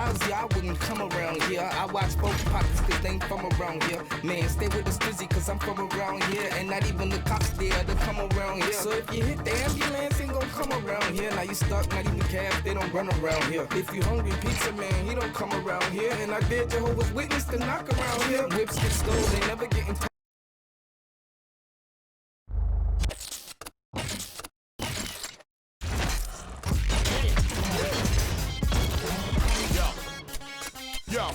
styles, yeah, I wouldn't come around here. I watch folks pockets cause they ain't from around here. Man, stay with the strizzy cause I'm from around here. And not even the cops there to come around here. So if you hit the ambulance, ain't gon' come around here. Now you stuck, not even cabs, they don't run around here. If you hungry, pizza man, he don't come around here. And I dare Jehovah's Witness to knock around here. Whips get stolen, they never getting Yo.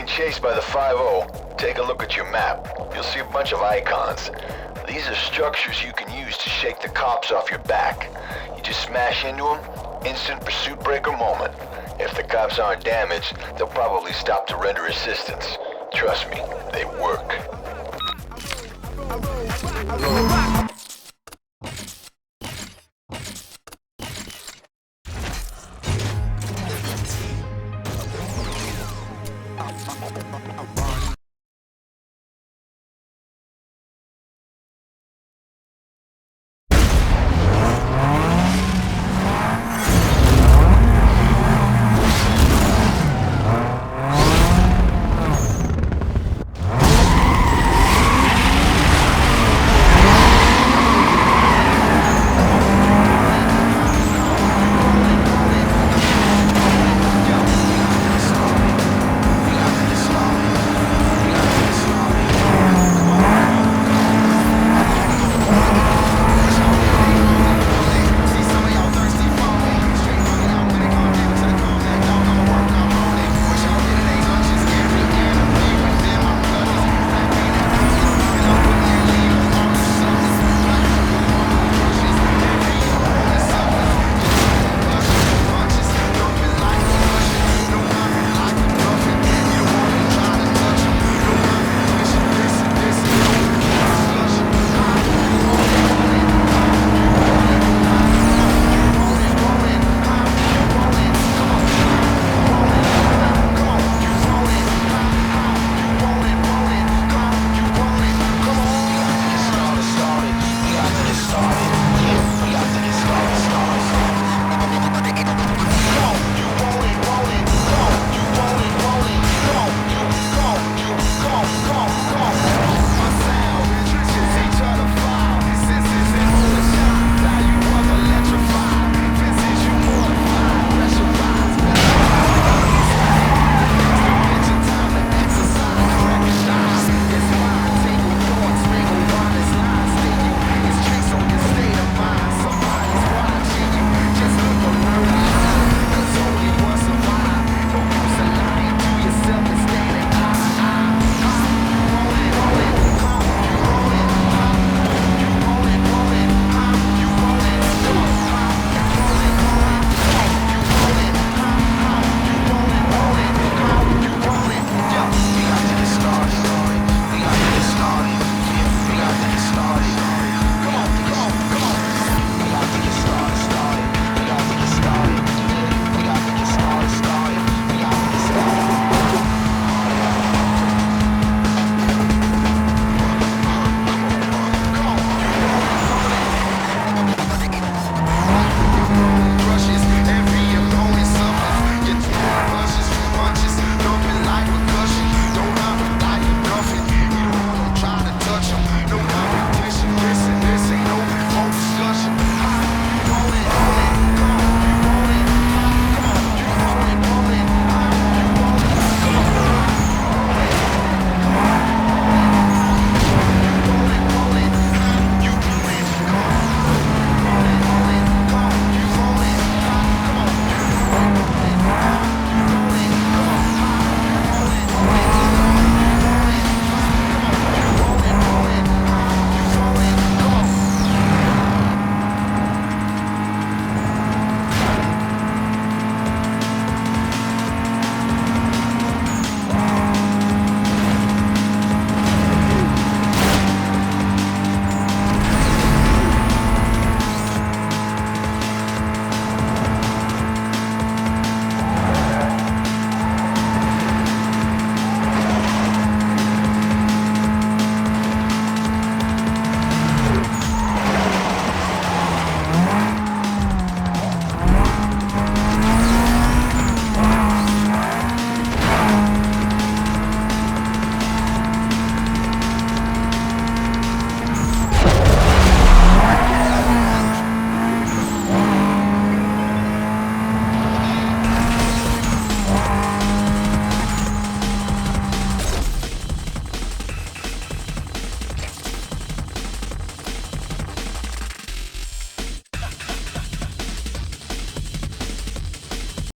Chased by the 5-0, take a look at your map. You'll see a bunch of icons. These are structures you can use to shake the cops off your back. You just smash into them, instant pursuit breaker moment. If the cops aren't damaged, they'll probably stop to render assistance. Trust me, they work.